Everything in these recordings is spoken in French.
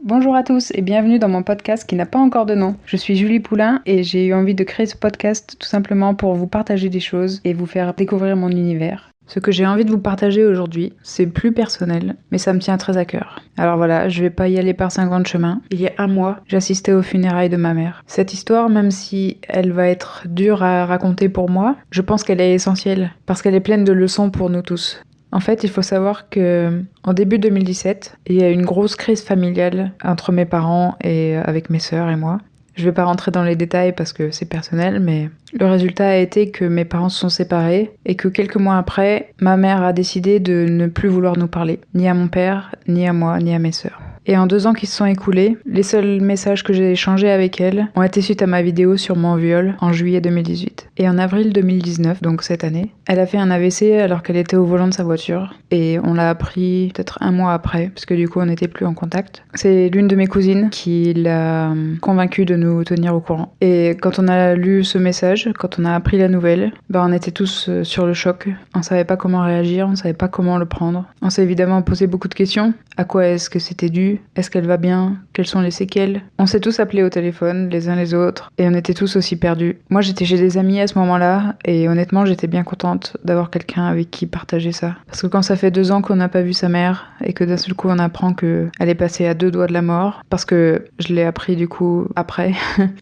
Bonjour à tous et bienvenue dans mon podcast qui n'a pas encore de nom. Je suis Julie Poulain et j'ai eu envie de créer ce podcast tout simplement pour vous partager des choses et vous faire découvrir mon univers. Ce que j'ai envie de vous partager aujourd'hui, c'est plus personnel, mais ça me tient très à cœur. Alors voilà, je vais pas y aller par 50 chemins. Il y a un mois, j'assistais aux funérailles de ma mère. Cette histoire, même si elle va être dure à raconter pour moi, je pense qu'elle est essentielle, parce qu'elle est pleine de leçons pour nous tous. En fait, il faut savoir que en début 2017, il y a eu une grosse crise familiale entre mes parents et avec mes sœurs et moi. Je vais pas rentrer dans les détails parce que c'est personnel, mais le résultat a été que mes parents se sont séparés et que quelques mois après, ma mère a décidé de ne plus vouloir nous parler, ni à mon père, ni à moi, ni à mes sœurs. Et en 2 ans qui se sont écoulés, les seuls messages que j'ai échangés avec elle ont été suite à ma vidéo sur mon viol en juillet 2018. Et en avril 2019, donc cette année, elle a fait un AVC alors qu'elle était au volant de sa voiture. Et on l'a appris peut-être un mois après, parce que du coup on n'était plus en contact. C'est l'une de mes cousines qui l'a convaincue de nous tenir au courant. Et quand on a lu ce message, quand on a appris la nouvelle, on était tous sur le choc. On savait pas comment réagir, on savait pas comment le prendre. On s'est évidemment posé beaucoup de questions. À quoi est-ce que c'était dû ? Est-ce qu'elle va bien ? Quelles sont les séquelles ? On s'est tous appelés au téléphone, les uns les autres, et on était tous aussi perdus. Moi, j'étais chez des amis à ce moment-là, et honnêtement, j'étais bien contente d'avoir quelqu'un avec qui partager ça. Parce que quand ça fait 2 ans qu'on n'a pas vu sa mère, et que d'un seul coup, on apprend qu'elle est passée à 2 doigts de la mort, parce que je l'ai appris du coup après,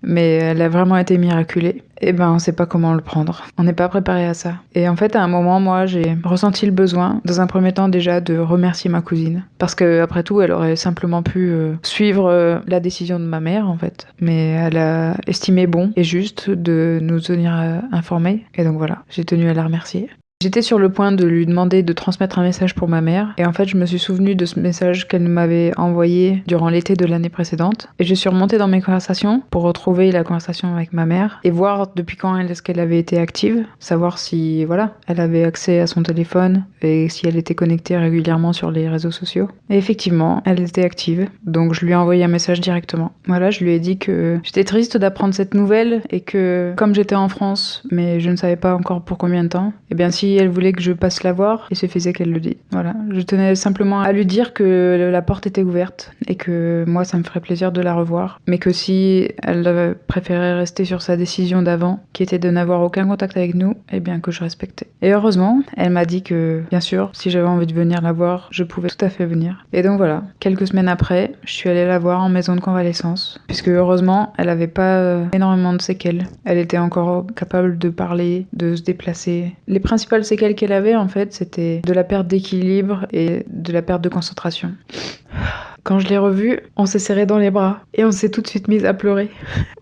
mais elle a vraiment été miraculée. On sait pas comment le prendre. On n'est pas préparé à ça. Et en fait, à un moment, moi, j'ai ressenti le besoin, dans un premier temps déjà, de remercier ma cousine. Parce que après tout, elle aurait simplement pu suivre la décision de ma mère, en fait. Mais elle a estimé bon et juste de nous tenir informés. Et donc voilà, j'ai tenu à la remercier. J'étais sur le point de lui demander de transmettre un message pour ma mère, et en fait je me suis souvenue de ce message qu'elle m'avait envoyé durant l'été de l'année précédente, et je suis remontée dans mes conversations pour retrouver la conversation avec ma mère, et voir depuis quand est-ce qu'elle avait été active, savoir si, elle avait accès à son téléphone, et si elle était connectée régulièrement sur les réseaux sociaux. Et effectivement, elle était active, donc je lui ai envoyé un message directement. Voilà, je lui ai dit que j'étais triste d'apprendre cette nouvelle, et que comme j'étais en France, mais je ne savais pas encore pour combien de temps, si elle voulait que je passe la voir, il suffisait qu'elle le dise. Voilà, je tenais simplement à lui dire que la porte était ouverte et que moi ça me ferait plaisir de la revoir, mais que si elle préférait rester sur sa décision d'avant, qui était de n'avoir aucun contact avec nous, que je respectais. Et heureusement, elle m'a dit que, bien sûr, si j'avais envie de venir la voir, je pouvais tout à fait venir. Et donc voilà, quelques semaines après, je suis allée la voir en maison de convalescence, puisque heureusement, elle avait pas énormément de séquelles. Elle était encore capable de parler, de se déplacer. Les principales séquelles qu'elle avait, en fait, c'était de la perte d'équilibre et de la perte de concentration. Quand je l'ai revue, on s'est serré dans les bras et on s'est tout de suite mise à pleurer.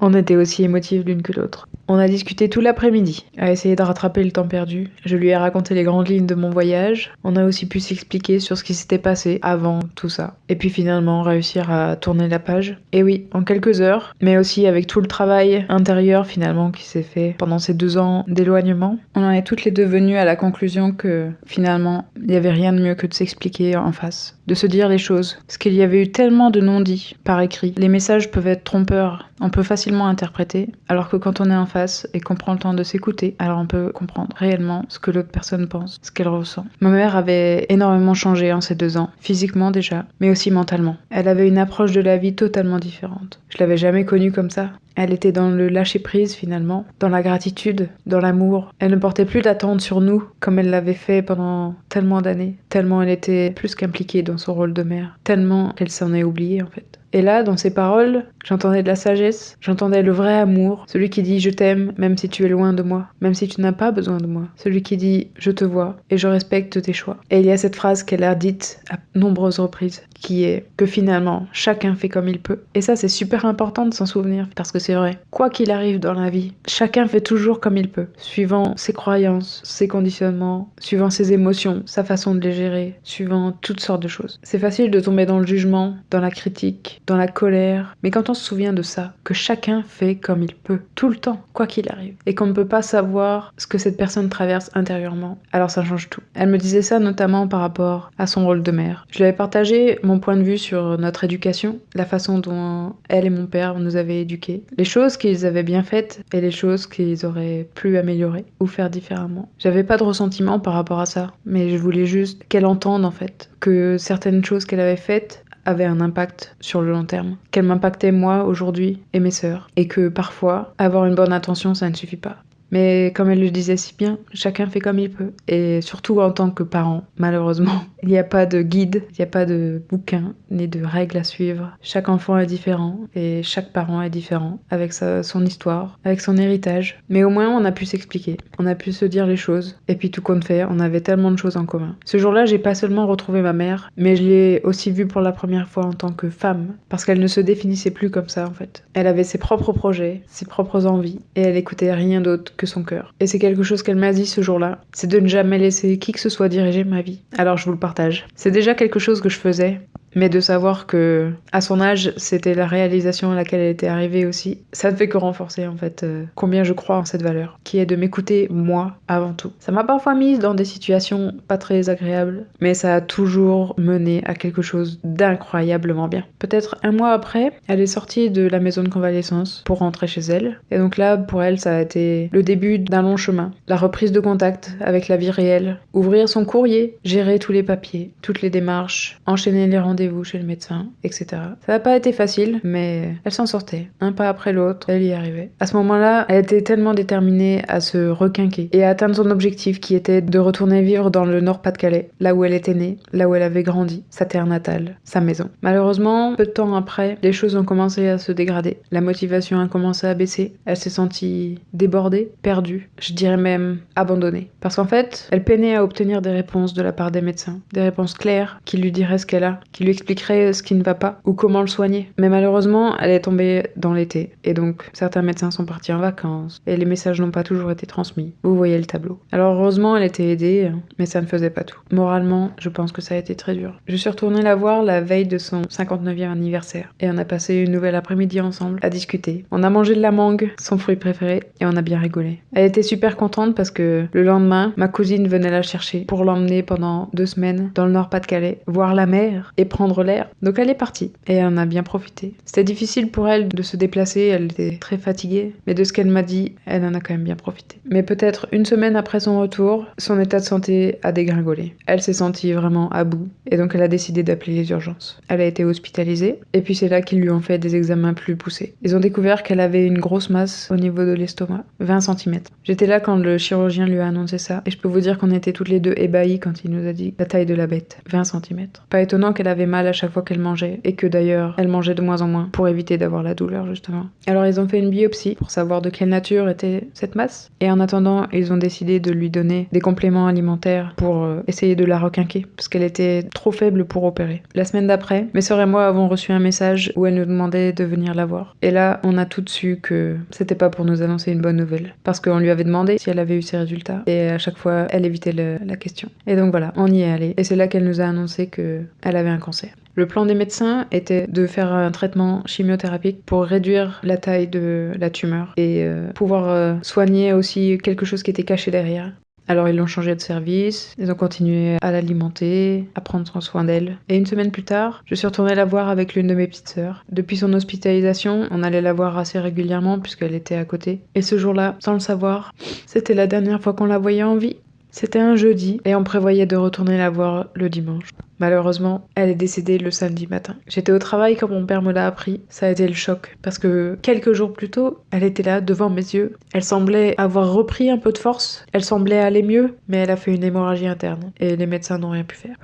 On était aussi émotives l'une que l'autre. On a discuté tout l'après-midi, à essayer de rattraper le temps perdu. Je lui ai raconté les grandes lignes de mon voyage. On a aussi pu s'expliquer sur ce qui s'était passé avant tout ça. Et puis finalement, réussir à tourner la page. Et oui, en quelques heures, mais aussi avec tout le travail intérieur finalement qui s'est fait pendant ces 2 ans d'éloignement, on en est toutes les deux venues à la conclusion que finalement, il n'y avait rien de mieux que de s'expliquer en face. De se dire les choses. Parce qu'il y avait eu tellement de non-dits par écrit. Les messages peuvent être trompeurs. On peut facilement interpréter, alors que quand on est en face et qu'on prend le temps de s'écouter, alors on peut comprendre réellement ce que l'autre personne pense, ce qu'elle ressent. Ma mère avait énormément changé en ces 2 ans, physiquement déjà, mais aussi mentalement. Elle avait une approche de la vie totalement différente. Je l'avais jamais connue comme ça. Elle était dans le lâcher-prise finalement, dans la gratitude, dans l'amour. Elle ne portait plus d'attente sur nous comme elle l'avait fait pendant tellement d'années, tellement elle était plus qu'impliquée dans son rôle de mère, tellement qu'elle s'en est oubliée en fait. Et là, dans ses paroles, j'entendais de la sagesse, j'entendais le vrai amour, celui qui dit « je t'aime même si tu es loin de moi, même si tu n'as pas besoin de moi », celui qui dit « je te vois et je respecte tes choix ». Et il y a cette phrase qu'elle a dite à nombreuses reprises, qui est que finalement, chacun fait comme il peut. Et ça, c'est super important de s'en souvenir, parce que c'est vrai. Quoi qu'il arrive dans la vie, chacun fait toujours comme il peut, suivant ses croyances, ses conditionnements, suivant ses émotions, sa façon de les gérer, suivant toutes sortes de choses. C'est facile de tomber dans le jugement, dans la critique, dans la colère, mais quand on se souvient de ça, que chacun fait comme il peut, tout le temps, quoi qu'il arrive, et qu'on ne peut pas savoir ce que cette personne traverse intérieurement, alors ça change tout. Elle me disait ça notamment par rapport à son rôle de mère. Je lui avais partagé mon point de vue sur notre éducation, la façon dont elle et mon père nous avaient éduqués, les choses qu'ils avaient bien faites et les choses qu'ils auraient pu améliorer ou faire différemment. J'avais pas de ressentiment par rapport à ça, mais je voulais juste qu'elle entende en fait que certaines choses qu'elle avait faites avait un impact sur le long terme, qu'elle m'impactait moi aujourd'hui et mes sœurs, et que parfois, avoir une bonne intention, ça ne suffit pas. Mais comme elle le disait si bien, chacun fait comme il peut. Et surtout en tant que parent, malheureusement, il n'y a pas de guide, il n'y a pas de bouquin, ni de règles à suivre. Chaque enfant est différent et chaque parent est différent, avec son histoire, avec son héritage. Mais au moins, on a pu s'expliquer, on a pu se dire les choses. Et puis tout compte fait, on avait tellement de choses en commun. Ce jour-là, j'ai pas seulement retrouvé ma mère, mais je l'ai aussi vue pour la première fois en tant que femme, parce qu'elle ne se définissait plus comme ça en fait. Elle avait ses propres projets, ses propres envies, et elle écoutait rien d'autre que son cœur. Et c'est quelque chose qu'elle m'a dit ce jour-là, c'est de ne jamais laisser qui que ce soit diriger ma vie. Alors je vous le partage. C'est déjà quelque chose que je faisais, mais de savoir que à son âge, c'était la réalisation à laquelle elle était arrivée aussi, ça ne fait que renforcer en fait combien je crois en cette valeur, qui est de m'écouter moi avant tout. Ça m'a parfois mise dans des situations pas très agréables, mais ça a toujours mené à quelque chose d'incroyablement bien. Peut-être un mois après, elle est sortie de la maison de convalescence pour rentrer chez elle, et donc là, pour elle, ça a été le début d'un long chemin, la reprise de contact avec la vie réelle, ouvrir son courrier, gérer tous les papiers, toutes les démarches, enchaîner les rendez-vous chez le médecin, etc. Ça n'a pas été facile, mais elle s'en sortait. Un pas après l'autre, elle y arrivait. À ce moment-là, elle était tellement déterminée à se requinquer et à atteindre son objectif qui était de retourner vivre dans le Nord-Pas-de-Calais, là où elle était née, là où elle avait grandi, sa terre natale, sa maison. Malheureusement, peu de temps après, les choses ont commencé à se dégrader. La motivation a commencé à baisser. Elle s'est sentie débordée, perdue, je dirais même abandonnée. Parce qu'en fait, elle peinait à obtenir des réponses de la part des médecins, des réponses claires qui lui diraient ce qu'elle a, qui lui expliquerait ce qui ne va pas ou comment le soigner. Mais malheureusement, elle est tombée dans l'été et donc certains médecins sont partis en vacances et les messages n'ont pas toujours été transmis. Vous voyez le tableau. Alors heureusement, elle était aidée, mais ça ne faisait pas tout. Moralement, je pense que ça a été très dur. Je suis retournée la voir la veille de son 59e anniversaire et on a passé une nouvelle après-midi ensemble à discuter. On a mangé de la mangue, son fruit préféré, et on a bien rigolé. Elle était super contente parce que le lendemain, ma cousine venait la chercher pour l'emmener pendant 2 semaines dans le Nord-Pas-de-Calais, voir la mer et prendre l'air. Donc elle est partie et elle en a bien profité. C'était difficile pour elle de se déplacer, elle était très fatiguée, mais de ce qu'elle m'a dit, elle en a quand même bien profité. Mais peut-être une semaine après son retour, son état de santé a dégringolé. Elle s'est sentie vraiment à bout et donc elle a décidé d'appeler les urgences. Elle a été hospitalisée et puis c'est là qu'ils lui ont fait des examens plus poussés. Ils ont découvert qu'elle avait une grosse masse au niveau de l'estomac, 20 cm. J'étais là quand le chirurgien lui a annoncé ça et je peux vous dire qu'on était toutes les deux ébahies quand il nous a dit la taille de la bête, 20 cm. Pas étonnant qu'elle avait mal à chaque fois qu'elle mangeait et que d'ailleurs elle mangeait de moins en moins pour éviter d'avoir la douleur justement. Alors ils ont fait une biopsie pour savoir de quelle nature était cette masse et en attendant ils ont décidé de lui donner des compléments alimentaires pour essayer de la requinquer parce qu'elle était trop faible pour opérer. La semaine d'après, mes sœurs et moi avons reçu un message où elle nous demandait de venir la voir. Et là on a tout su que c'était pas pour nous annoncer une bonne nouvelle parce qu'on lui avait demandé si elle avait eu ses résultats et à chaque fois elle évitait la question. Et donc voilà, on y est allé et c'est là qu'elle nous a annoncé qu'elle avait un cancer. Le plan des médecins était de faire un traitement chimiothérapique pour réduire la taille de la tumeur et pouvoir soigner aussi quelque chose qui était caché derrière. Alors ils l'ont changé de service, ils ont continué à l'alimenter, à prendre soin d'elle. Et une semaine plus tard, je suis retournée la voir avec l'une de mes petites sœurs. Depuis son hospitalisation, on allait la voir assez régulièrement puisqu'elle était à côté. Et ce jour-là, sans le savoir, c'était la dernière fois qu'on la voyait en vie. C'était un jeudi et on prévoyait de retourner la voir le dimanche. Malheureusement, elle est décédée le samedi matin. J'étais au travail quand mon père me l'a appris. Ça a été le choc parce que quelques jours plus tôt, elle était là devant mes yeux. Elle semblait avoir repris un peu de force. Elle semblait aller mieux, mais elle a fait une hémorragie interne et les médecins n'ont rien pu faire.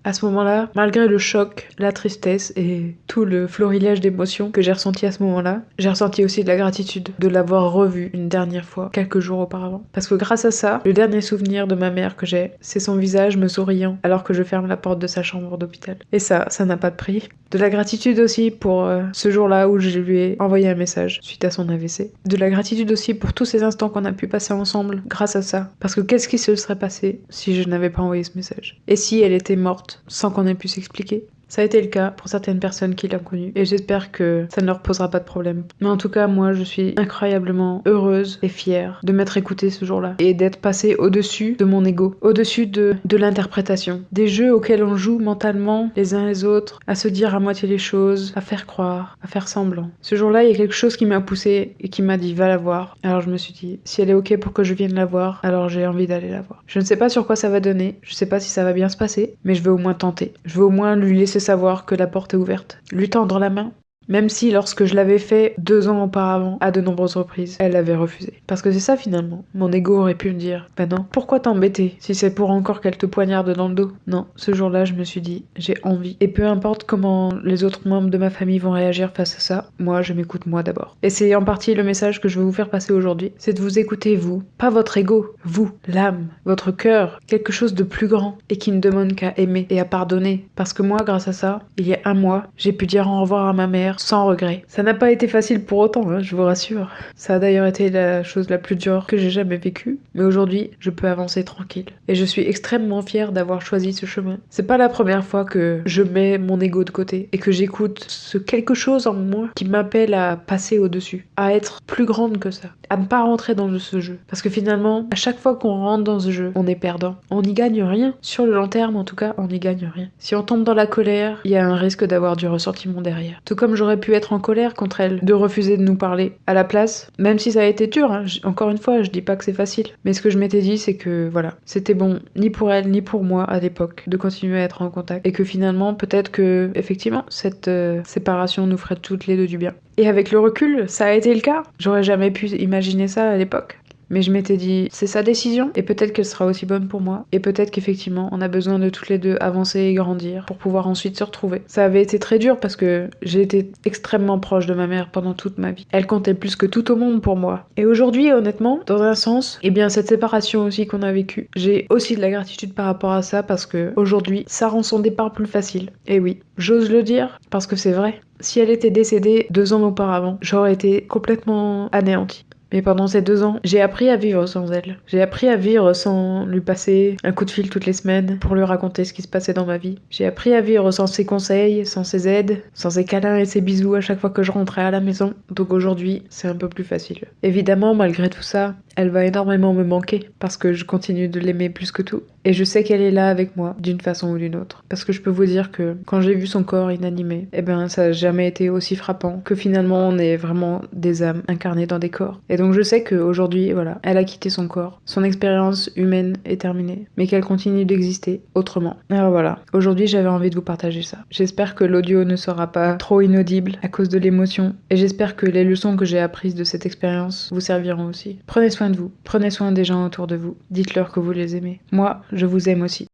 À ce moment-là, malgré le choc, la tristesse et tout le florilège d'émotions que j'ai ressenti à ce moment-là, j'ai ressenti aussi de la gratitude de l'avoir revue une dernière fois, quelques jours auparavant. Parce que grâce à ça, le dernier souvenir de ma mère que j'ai, c'est son visage me souriant alors que je ferme la porte de sa chambre d'hôpital. Et ça n'a pas de prix. De la gratitude aussi pour ce jour-là où je lui ai envoyé un message suite à son AVC. De la gratitude aussi pour tous ces instants qu'on a pu passer ensemble grâce à ça. Parce que qu'est-ce qui se serait passé si je n'avais pas envoyé ce message? Et si elle était morte sans qu'on ait pu s'expliquer? Ça a été le cas pour certaines personnes qui l'ont connue et j'espère que ça ne leur posera pas de problème. Mais en tout cas, moi, je suis incroyablement heureuse et fière de m'être écoutée ce jour-là et d'être passée au-dessus de mon ego, au-dessus de l'interprétation, des jeux auxquels on joue mentalement les uns les autres, à se dire à moitié les choses, à faire croire, à faire semblant. Ce jour-là, il y a quelque chose qui m'a poussée et qui m'a dit va la voir. Alors je me suis dit si elle est ok pour que je vienne la voir, alors j'ai envie d'aller la voir. Je ne sais pas sur quoi ça va donner, je sais pas si ça va bien se passer, mais je veux au moins tenter. Je veux au moins lui laisser savoir que la porte est ouverte, lui tendre la main. Même si lorsque je l'avais fait 2 ans auparavant, à de nombreuses reprises, elle avait refusé. Parce que c'est ça finalement. Mon ego aurait pu me dire, bah non, pourquoi t'embêter si c'est pour encore qu'elle te poignarde dans le dos? Non, ce jour-là, je me suis dit, j'ai envie. Et peu importe comment les autres membres de ma famille vont réagir face à ça, moi, je m'écoute moi d'abord. Et c'est en partie le message que je veux vous faire passer aujourd'hui, c'est de vous écouter vous, pas votre ego, vous, l'âme, votre cœur, quelque chose de plus grand et qui ne demande qu'à aimer et à pardonner. Parce que moi, grâce à ça, il y a 1 mois, j'ai pu dire au revoir à ma mère sans regret. Ça n'a pas été facile pour autant, je vous rassure. Ça a d'ailleurs été la chose la plus dure que j'ai jamais vécue, mais aujourd'hui, je peux avancer tranquille. Et je suis extrêmement fière d'avoir choisi ce chemin. C'est pas la première fois que je mets mon ego de côté et que j'écoute ce quelque chose en moi qui m'appelle à passer au-dessus, à être plus grande que ça, à ne pas rentrer dans ce jeu. Parce que finalement, à chaque fois qu'on rentre dans ce jeu, on est perdant. On n'y gagne rien. Sur le long terme, en tout cas, on n'y gagne rien. Si on tombe dans la colère, il y a un risque d'avoir du ressentiment derrière. Tout comme j'aurais pu être en colère contre elle, de refuser de nous parler. À la place, même si ça a été dur, encore une fois, je dis pas que c'est facile, mais ce que je m'étais dit, c'est que voilà, c'était bon, ni pour elle, ni pour moi, à l'époque, de continuer à être en contact. Et que finalement, peut-être que, effectivement, cette séparation nous ferait toutes les deux du bien. Et avec le recul, ça a été le cas. J'aurais jamais pu imaginer ça à l'époque. Mais je m'étais dit, c'est sa décision, et peut-être qu'elle sera aussi bonne pour moi, et peut-être qu'effectivement, on a besoin de toutes les deux avancer et grandir pour pouvoir ensuite se retrouver. Ça avait été très dur parce que j'ai été extrêmement proche de ma mère pendant toute ma vie. Elle comptait plus que tout au monde pour moi. Et aujourd'hui, honnêtement, dans un sens, eh bien cette séparation aussi qu'on a vécue, j'ai aussi de la gratitude par rapport à ça parce que aujourd'hui, ça rend son départ plus facile. Et oui, j'ose le dire parce que c'est vrai. Si elle était décédée 2 ans auparavant, j'aurais été complètement anéantie. Mais pendant ces 2 ans, j'ai appris à vivre sans elle. J'ai appris à vivre sans lui passer un coup de fil toutes les semaines pour lui raconter ce qui se passait dans ma vie. J'ai appris à vivre sans ses conseils, sans ses aides, sans ses câlins et ses bisous à chaque fois que je rentrais à la maison. Donc aujourd'hui, c'est un peu plus facile. Évidemment, malgré tout ça, elle va énormément me manquer parce que je continue de l'aimer plus que tout. Et je sais qu'elle est là avec moi, d'une façon ou d'une autre. Parce que je peux vous dire que quand j'ai vu son corps inanimé, eh ben ça n'a jamais été aussi frappant que finalement on est vraiment des âmes incarnées dans des corps. Et donc je sais qu'aujourd'hui, voilà, elle a quitté son corps. Son expérience humaine est terminée, mais qu'elle continue d'exister autrement. Alors voilà, aujourd'hui j'avais envie de vous partager ça. J'espère que l'audio ne sera pas trop inaudible à cause de l'émotion. Et j'espère que les leçons que j'ai apprises de cette expérience vous serviront aussi. Prenez soin de vous, prenez soin des gens autour de vous. Dites-leur que vous les aimez. Moi, je vous aime aussi.